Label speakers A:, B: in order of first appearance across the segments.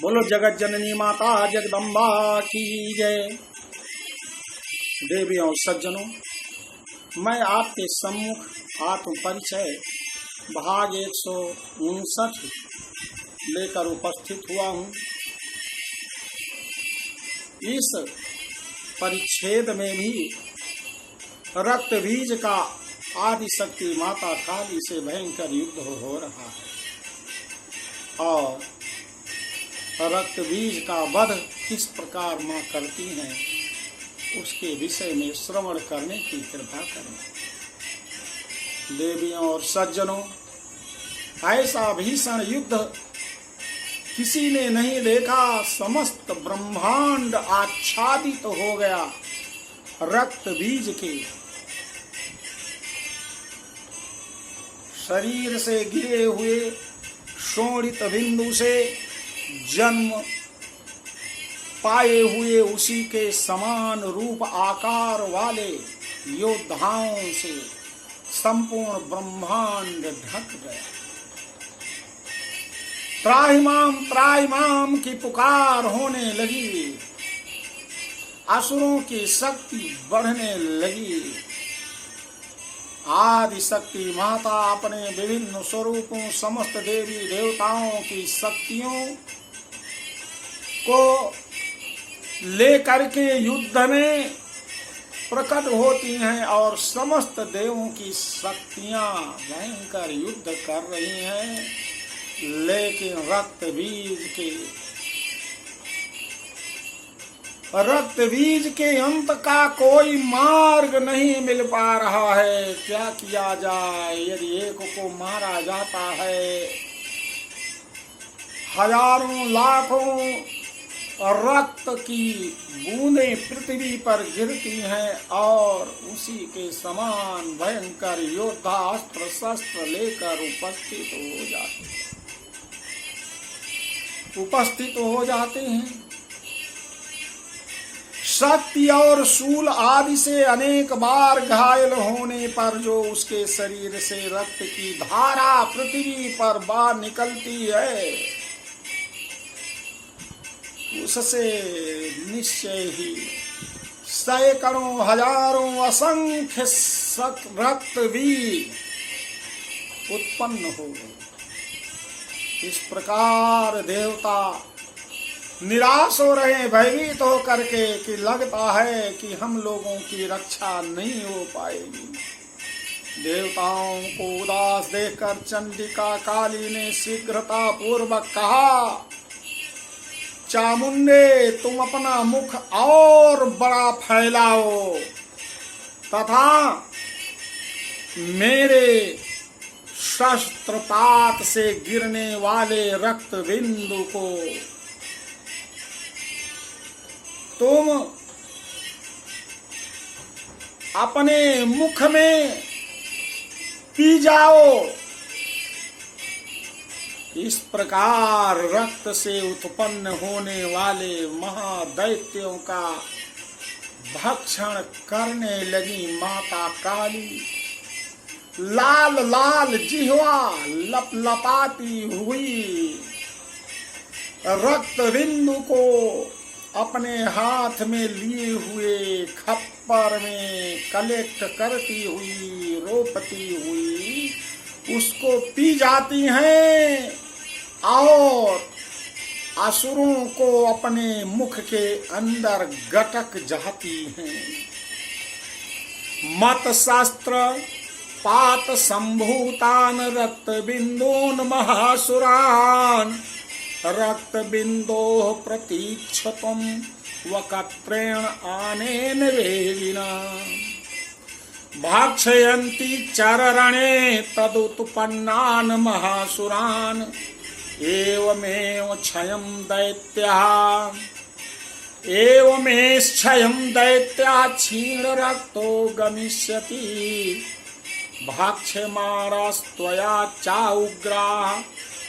A: बोलो जगत जननी माता जगदम्बा की जय। देवियों सज्जनों, मैं आपके सम्मुख आत्म परिचय भाग 159 लेकर उपस्थित हुआ हूँ। इस परिच्छेद में भी रक्त बीज का आदि शक्ति माता काली से भयंकर युद्ध हो रहा है और रक्त बीज का वध किस प्रकार मां करती हैं उसके विषय में श्रवण करने की कृपा करें। देवियों और सज्जनों, ऐसा भीषण युद्ध किसी ने नहीं देखा। समस्त ब्रह्मांड आच्छादित हो गया रक्त बीज के शरीर से गिरे हुए शोणित बिंदु से जन्म पाए हुए उसी के समान रूप आकार वाले योद्धाओं से संपूर्ण ब्रह्मांड ढक गया। त्राहिमाम की पुकार होने लगी, असुरों की शक्ति बढ़ने लगी। आदि शक्ति माता अपने विभिन्न स्वरूपों समस्त देवी देवताओं की शक्तियों को लेकर के युद्ध में प्रकट होती हैं और समस्त देवों की शक्तियां भयंकर युद्ध कर रही हैं, लेकिन रक्त बीज के अंत का कोई मार्ग नहीं मिल पा रहा है। क्या किया जाए? यदि एक को मारा जाता है, हजारों लाखों रक्त की बूंदें पृथ्वी पर गिरती हैं और उसी के समान भयंकर योद्धा अस्त्र शस्त्र लेकर उपस्थित हो जाते हैं। शक्ति और शूल आदि से अनेक बार घायल होने पर जो उसके शरीर से रक्त की धारा पृथ्वी पर बाहर निकलती है, उससे निश्चय ही सैकड़ों हजारों असंख्य रक्त भी उत्पन्न हो गए। इस प्रकार देवता निराश हो रहे, भयभीत हो करके कि लगता है कि हम लोगों की रक्षा नहीं हो पाएगी। देवताओं को उदास देखकर चंडिका काली ने शीघ्रता पूर्वक कहा, चामुंडे तुम अपना मुख और बड़ा फैलाओ तथा मेरे शस्त्रपात से गिरने वाले रक्त बिंदु को तुम अपने मुख में पी जाओ। इस प्रकार रक्त से उत्पन्न होने वाले महादैत्यों का भक्षण करने लगी माता काली। लाल लाल जिह्वा लपलपाती हुई रक्त बिंदु को अपने हाथ में लिए हुए खप्पर में कलेक्ट करती हुई, रोपती हुई उसको पी जाती हैं और असुरों को अपने मुख के अंदर गटक जाती हैं। मत शास्त्र पात संभूतान रक्त बिंदून महासुरान रक्त बिंदो प्रतीक्षतम वक्त्रेण आनेन वेदिना भक्षयन्ति चररणे तदुत्पन्नान् महासुरान् एवमेव क्षयं दैत्याः क्षीणरक्तो गमिष्यति भक्ष्यमाणास्त्वया चाउग्राः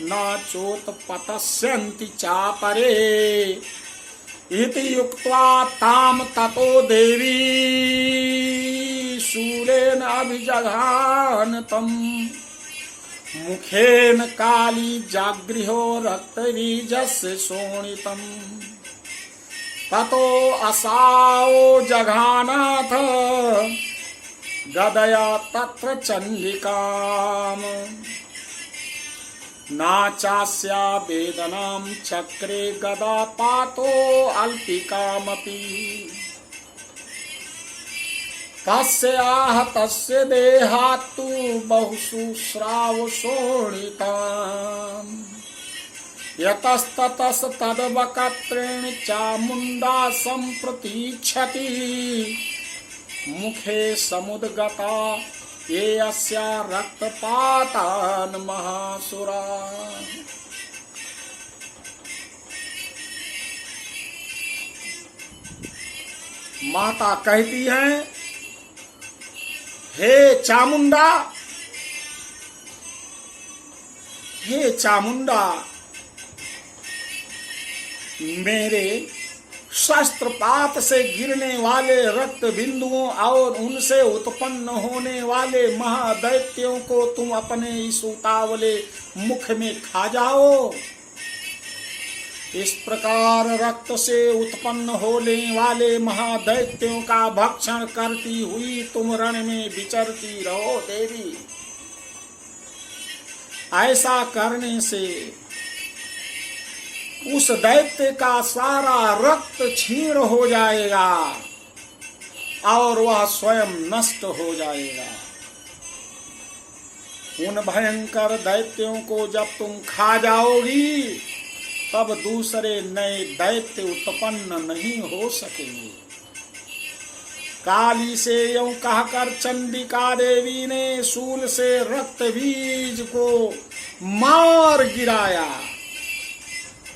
A: न चोत्पतस्यन्ति चापरे इति युक्त्वा ताम ततो देवी शूलेन अभिजघान तम मुखेन काली जागृहो रक्तबीजस्य शोणितम् ततो असाओ जघानाथ गदया तत्र चंडिकाम नाचास्या वेदनां चक्रे गदा पातो अल्पिकामपि तस्य आहतस्य देहात्तु बहुषु श्राव शोणिताम् यतस्ततस तद्वक्त्रेण चामुण्डा सम्प्रतीक्षति मुखे समुद्गता ये अस्या रक्तपातान् महासुरा। माता कहती हैं, हे चामुंडा, हे चामुंडा, मेरे शस्त्रपात से गिरने वाले रक्त बिंदुओं और उनसे उत्पन्न होने वाले महादैत्यों को तुम अपने इस उतावले मुख में खा जाओ। इस प्रकार रक्त से उत्पन्न होने वाले महादैत्यों का भक्षण करती हुई तुम रण में विचरती रहो देवी। ऐसा करने से उस दैत्य का सारा रक्त क्षीण हो जाएगा और वह स्वयं नष्ट हो जाएगा। उन भयंकर दैत्यों को जब तुम खा जाओगी तब दूसरे नए दैत्य उत्पन्न नहीं हो सकेंगे। काली से यूं कहकर चंडिका देवी ने शूल से रक्त बीज को मार गिराया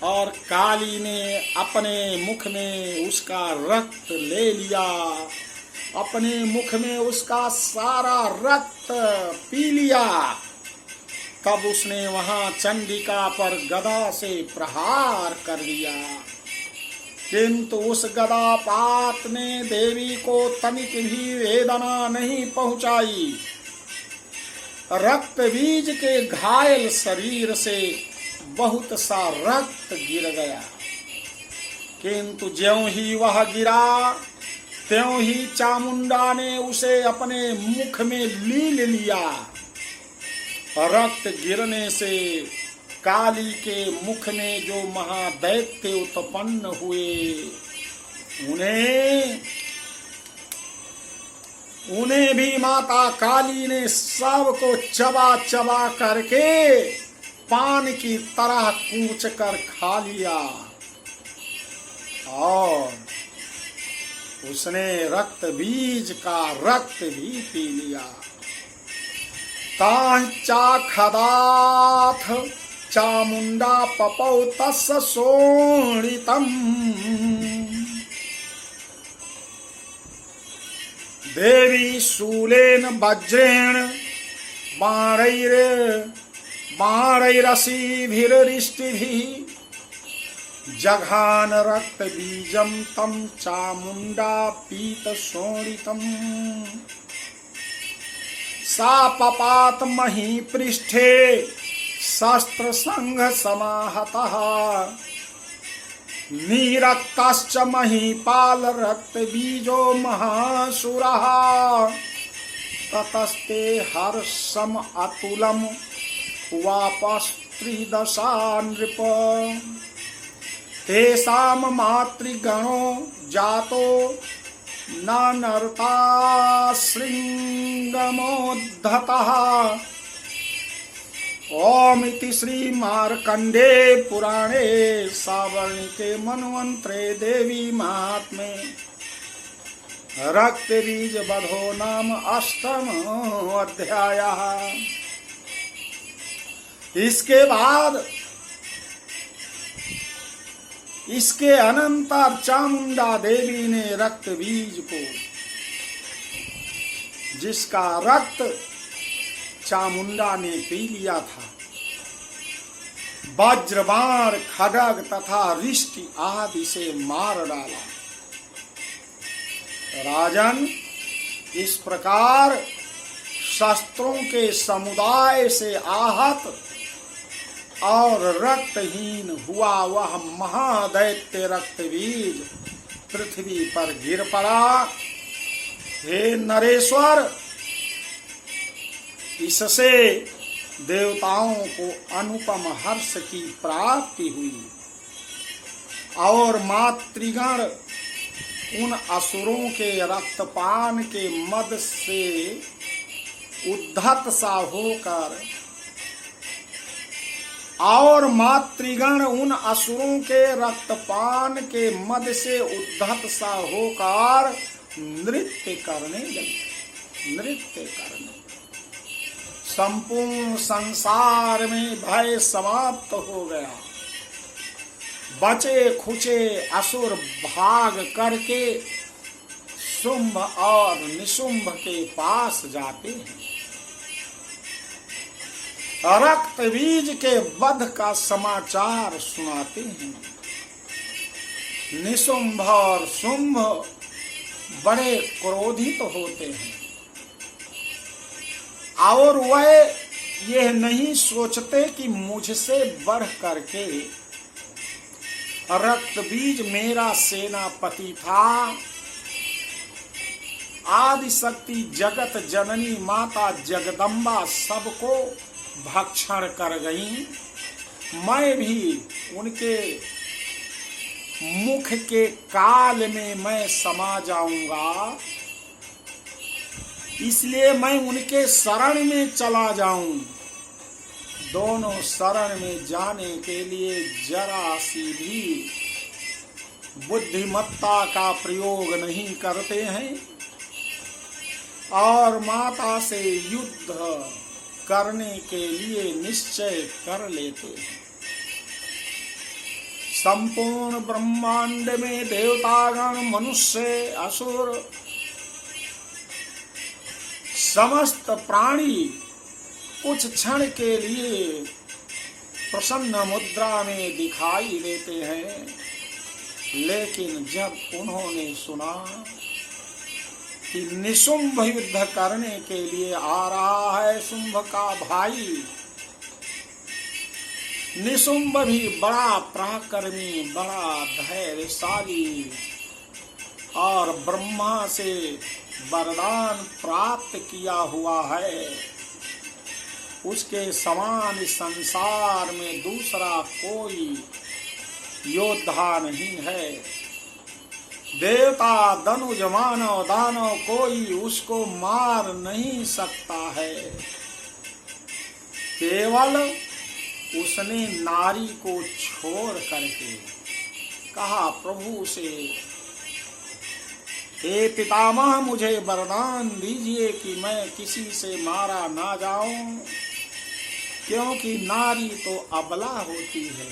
A: और काली ने अपने मुख में उसका रक्त ले लिया, अपने मुख में उसका सारा रक्त पी लिया। तब उसने वहां चंडिका पर गदा से प्रहार कर दिया, किंतु उस गदापात ने देवी को तनिक भी वेदना नहीं पहुंचाई। रक्त बीज के घायल शरीर से बहुत सा रक्त गिर गया, किंतु ज्यों ही वह गिरा त्यों ही चामुंडा ने उसे अपने मुख में लील लिया। रक्त गिरने से काली के मुख में जो महादैत्य उत्पन्न हुए उन्हें भी माता काली ने सबको चबा चबा करके पान की तरह कूच कर खा लिया और उसने रक्त बीज का रक्त भी पी लिया। तांचा खदाथ चामुंडा पपौ तस्य शोणितम् देवी शूलेन वज्रेण बाणैरसीभिरिष्टिभिः जघान रक्त बीजम तम चामुंडा पीत शोणितम् सा पपात मही पृष्ठे शस्त्र संघ समाहतः निरक्तश्च महीपाल रक्त बीजो महासुरः ततस्ते हर्षम अतुलम वापस त्रिदशा नृप तेषां मातृगणो जातो नर्ता श्रृंगमोद्धतः। ओम इति श्री मार्कंडे पुराणे सावर्णिके मन्वंतरे देवी महात्म्ये रक्त बीज बधो नाम अष्टम अध्यायः। इसके बाद इसके अनंतर चामुंडा देवी ने रक्त बीज को, जिसका रक्त चामुंडा ने पी लिया था, वज्रबाण खड्ग तथा रिष्टि आदि से मार डाला। राजन, इस प्रकार शस्त्रों के समुदाय से आहत और रक्तहीन हुआ वह महादैत्य रक्तबीज पृथ्वी पर गिर पड़ा। हे नरेश्वर, इससे देवताओं को अनुपम हर्ष की प्राप्ति हुई और मातृगण उन असुरों के रक्तपान के मद से उद्धत सा होकर नृत्य करने संपूर्ण संसार में भय समाप्त हो गया। बचे खुचे असुर भाग करके शुंभ और निशुंभ के पास जाते हैं, रक्त बीज के वध का समाचार सुनाते हैं। निशुंभ और शुंभ बड़े क्रोधित होते हैं और वह यह नहीं सोचते कि मुझसे बढ़ करके रक्त बीज मेरा सेनापति था। आदि शक्ति जगत जननी माता जगदम्बा सबको भक्षण कर गई। मैं भी उनके मुख के काल में मैं समा जाऊंगा, इसलिए मैं उनके शरण में चला जाऊं। दोनों शरण में जाने के लिए जरा सी भी बुद्धिमत्ता का प्रयोग नहीं करते हैं और माता से युद्ध करने के लिए निश्चय कर लेते हैं। संपूर्ण ब्रह्मांड में देवतागण, मनुष्य, असुर, समस्त प्राणी कुछ क्षण के लिए प्रसन्न मुद्रा में दिखाई देते हैं, लेकिन जब उन्होंने सुना कि निशुंभ युद्ध करने के लिए आ रहा है, शुंभ का भाई निशुंभ भी बड़ा पराक्रमी, बड़ा धैर्यशाली और ब्रह्मा से वरदान प्राप्त किया हुआ है, उसके समान संसार में दूसरा कोई योद्धा नहीं है। देवता, धनुज, मानव, दानव कोई उसको मार नहीं सकता है। केवल उसने नारी को छोड़ करके कहा प्रभु से, हे पितामह, मुझे वरदान दीजिए कि मैं किसी से मारा ना जाऊं, क्योंकि नारी तो अबला होती है,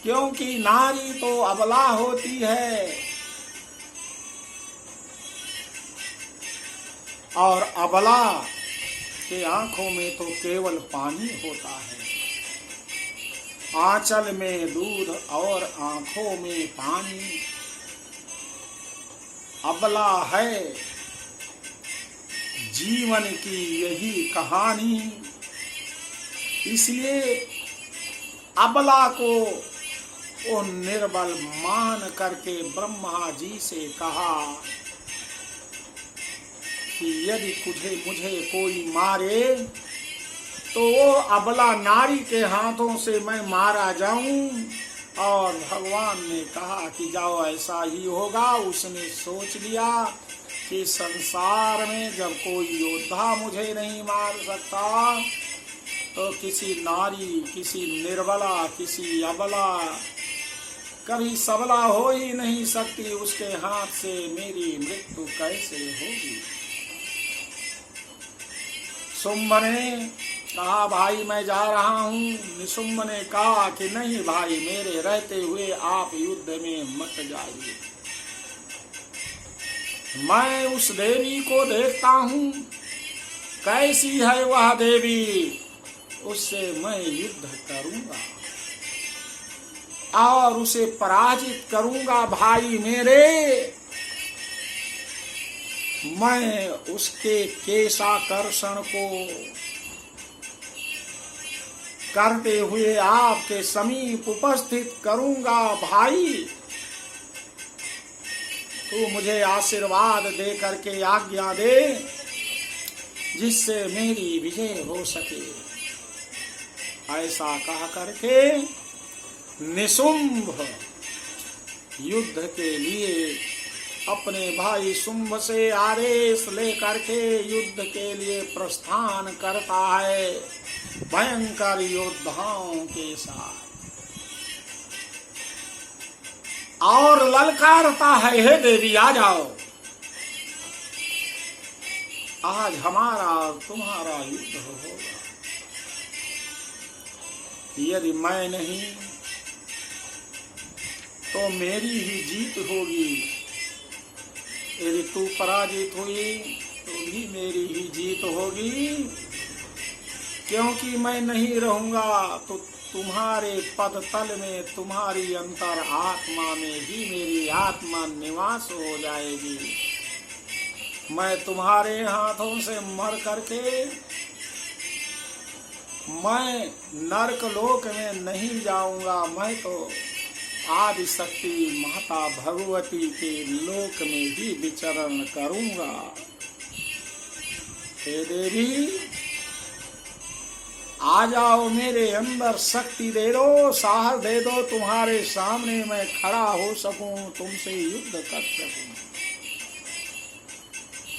A: क्योंकि नारी तो अबला होती है और अबला के आंखों में तो केवल पानी होता है। आंचल में दूध और आंखों में पानी, अबला है जीवन की यही कहानी। इसलिए अबला को वो निर्बल मान करके ब्रह्मा जी से कहा कि यदि मुझे कोई मारे तो वो अबला नारी के हाथों से मैं मारा जाऊं। और भगवान ने कहा कि जाओ, ऐसा ही होगा। उसने सोच लिया कि संसार में जब कोई योद्धा मुझे नहीं मार सकता तो किसी नारी, किसी निर्बला, किसी अबला, कभी सबला हो ही नहीं सकती, उसके हाथ से मेरी मृत्यु कैसे होगी। शुंभ ने कहा भाई मैं जा रहा हूँ। निशुंभ ने कहा कि नहीं भाई, मेरे रहते हुए आप युद्ध में मत जाइए। मैं उस देवी को देखता हूँ, कैसी है वह देवी, उससे मैं युद्ध करूंगा और उसे पराजित करूंगा। भाई मेरे, मैं उसके केशाकर्षण को करते हुए आपके समीप उपस्थित करूंगा। भाई, तू मुझे आशीर्वाद दे करके आज्ञा दे जिससे मेरी विजय हो सके। ऐसा कह करके निशुंभ युद्ध के लिए अपने भाई शुंभ से आदेश लेकर के युद्ध के लिए प्रस्थान करता है भयंकर योद्धाओं के साथ, और ललकारता है, हे देवी आ जाओ, आज हमारा तुम्हारा युद्ध होगा। यदि मैं नहीं तो मेरी ही जीत होगी, यदि तू पराजित हुई तो भी मेरी ही जीत होगी, क्योंकि मैं नहीं रहूंगा तो तुम्हारे पद तल में, तुम्हारी अंतर आत्मा में ही मेरी आत्मा निवास हो जाएगी। मैं तुम्हारे हाथों से मर करके मैं नरक लोक में नहीं जाऊंगा, मैं तो आदि शक्ति माता भगवती के लोक में ही विचरण करूंगा। हे देवी आ जाओ, मेरे अंदर शक्ति दे दो, साहस दे दो, तुम्हारे सामने मैं खड़ा हो सकूं, तुमसे युद्ध कर सकूं।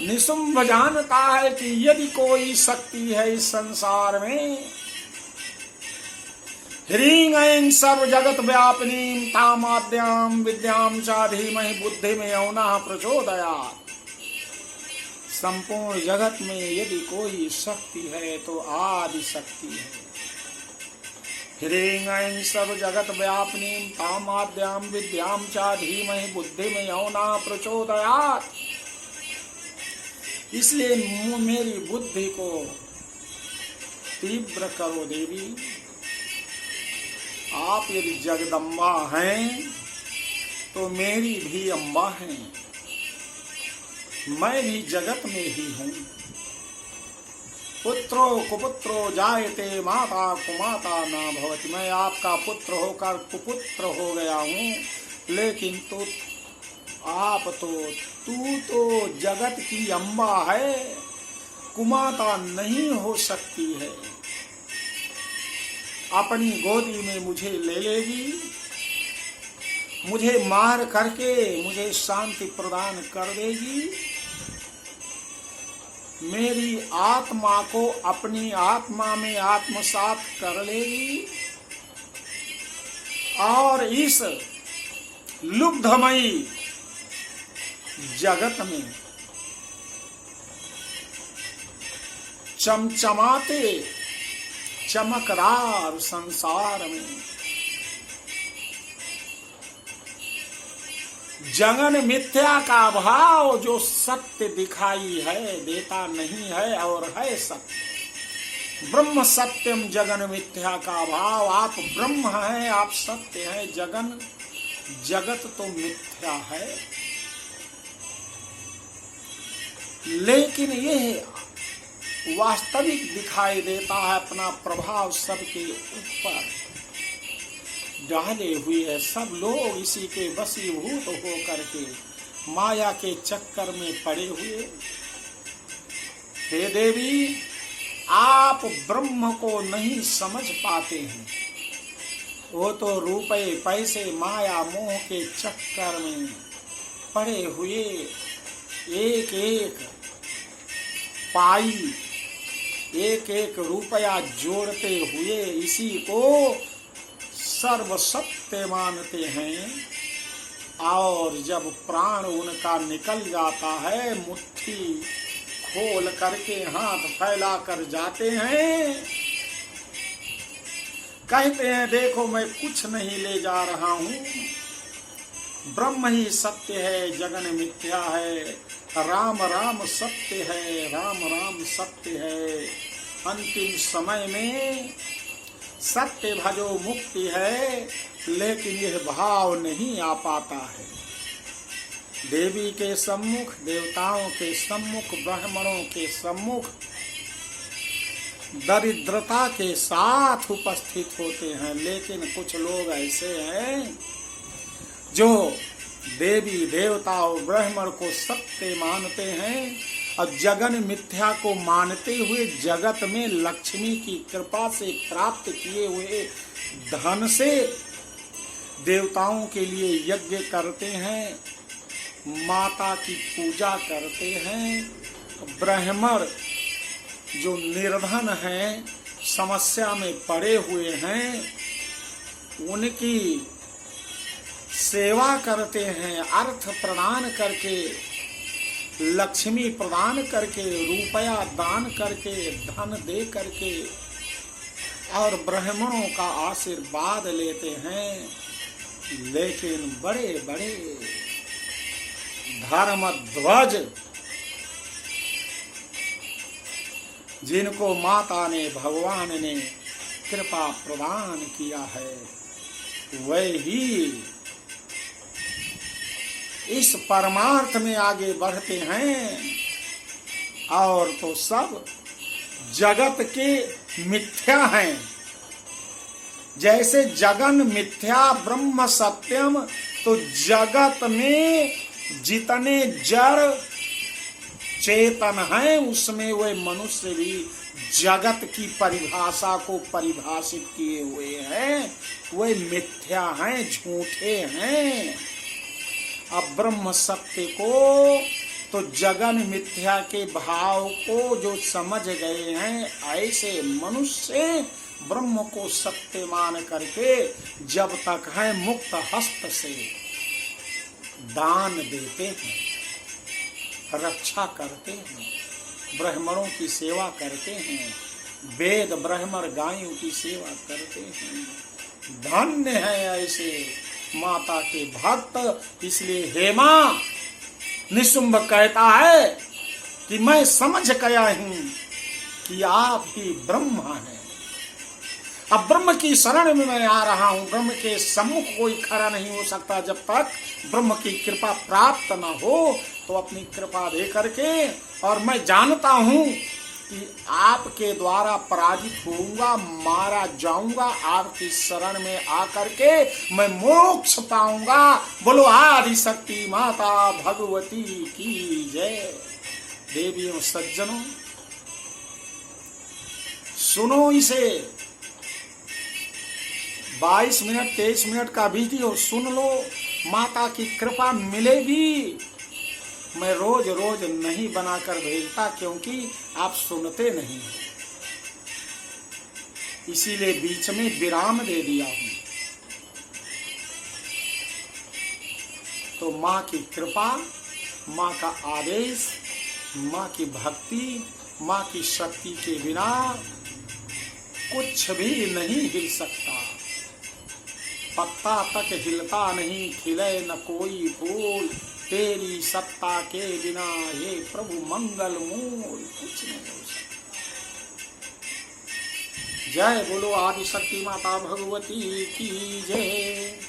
A: निशुंभ जानता है कि यदि कोई शक्ति है इस संसार में, ह्रीं ऐं सर्व जगत व्यापिनीं तामाद्यां विद्यां च धीमहि बुद्धिमयो यौनः प्रचोदयात्। संपूर्ण जगत में यदि कोई शक्ति है तो आदि शक्ति है। ह्रीं ऐं सर्व जगत व्यापिनीं तामाद्यां विद्यां च धीमहि बुद्धिमयो यौनः प्रचोदयात्। इसलिए मेरी बुद्धि को तीव्र करो देवी। आप यदि जगदम्बा हैं तो मेरी भी अम्बा हैं, मैं भी जगत में ही हूँ। पुत्रो कुपुत्रो जायते माता कुमाता न भवति। मैं आपका पुत्र होकर कुपुत्र हो गया हूँ, लेकिन तो तू तो जगत की अम्बा है, कुमाता नहीं हो सकती है। अपनी गोदी में मुझे ले लेगी, मुझे मार करके मुझे शांति प्रदान कर देगी, मेरी आत्मा को अपनी आत्मा में आत्मसात कर लेगी, और इस लुब्धमयी जगत में चमचमाते चमकदार संसार में जगन मिथ्या का भाव जो सत्य दिखाई है देता नहीं है और है सत्य। ब्रह्म सत्यम जगन मिथ्या का भाव, आप ब्रह्म हैं, आप सत्य हैं, जगत तो मिथ्या है। लेकिन यह वास्तविक दिखाई देता है, अपना प्रभाव सबके ऊपर डाले हुए है। सब लोग इसी के वशीभूत हो करके माया के चक्कर में पड़े हुए। हे देवी, आप ब्रह्म को नहीं समझ पाते हैं, वो तो रुपए पैसे माया मोह के चक्कर में पड़े हुए एक एक पाई, एक एक रुपया जोड़ते हुए इसी को सर्वसत्य मानते हैं, और जब प्राण उनका निकल जाता है मुट्ठी खोल करके हाथ फैला कर जाते हैं, कहते हैं देखो मैं कुछ नहीं ले जा रहा हूँ, ब्रह्म ही सत्य है, जगन मिथ्या है, राम राम सत्य है, राम राम सत्य है, अंतिम समय में सत्य भजो मुक्ति है। लेकिन यह भाव नहीं आ पाता है। देवी के सम्मुख, देवताओं के सम्मुख, ब्राह्मणों के सम्मुख दरिद्रता के साथ उपस्थित होते हैं। लेकिन कुछ लोग ऐसे हैं जो देवी देवता और ब्राह्मण को सत्य मानते हैं और जगन मिथ्या को मानते हुए जगत में लक्ष्मी की कृपा से प्राप्त किए हुए धन से देवताओं के लिए यज्ञ करते हैं, माता की पूजा करते हैं। ब्राह्मण जो निर्धन हैं, समस्या में पड़े हुए हैं, उनकी सेवा करते हैं, अर्थ प्रदान करके, लक्ष्मी प्रदान करके, रुपया दान करके, धन दे करके और ब्राह्मणों का आशीर्वाद लेते हैं। लेकिन बड़े बड़े धर्म ध्वज जिनको माता ने, भगवान ने कृपा प्रदान किया है, वही इस परमार्थ में आगे बढ़ते हैं और तो सब जगत के मिथ्या हैं। जैसे जगन मिथ्या ब्रह्म सत्यम, तो जगत में जितने जड़ चेतन हैं उसमें वे मनुष्य भी जगत की परिभाषा को परिभाषित किए हुए हैं, वे मिथ्या हैं, झूठे हैं। अब ब्रह्म सत्य को तो जगन मिथ्या के भाव को जो समझ गए हैं, ऐसे मनुष्य ब्रह्म को सत्य मान करके जब तक है मुक्त हस्त से दान देते हैं, रक्षा करते हैं, ब्राह्मणों की सेवा करते हैं, वेद ब्राह्मण गायों की सेवा करते हैं। धन्य है ऐसे माता के भक्त। इसलिए हे मां, निशुंभ कहता है कि मैं समझ गया हूं कि आप ही ब्रह्म हैं। अब ब्रह्म की शरण में मैं आ रहा हूं। ब्रह्म के सम्मुख कोई खड़ा नहीं हो सकता जब तक ब्रह्म की कृपा प्राप्त न हो। तो अपनी कृपा दे करके, और मैं जानता हूं कि आपके द्वारा पराजित होऊंगा, मारा जाऊंगा, आपकी शरण में आकर के मैं मोक्ष पाऊंगा। बोलो आदि शक्ति माता भगवती की जय। देवियों सज्जनों, सुनो इसे। 22 मिनट 23 मिनट का वीडियो सुन लो, माता की कृपा मिलेगी। मैं रोज रोज नहीं बनाकर भेजता क्योंकि आप सुनते नहीं, इसीलिए बीच में विराम दे दिया हूं। तो माँ की कृपा, माँ का आदेश, माँ की भक्ति, माँ की शक्ति के बिना कुछ भी नहीं हिल सकता। पत्ता तक हिलता नहीं, खिले न कोई फूल, तेरी सत्ता के बिना ये प्रभु मंगल मूल कुछ नहीं हो सकता। जय बोलो आदि शक्ति माता भगवती की जय।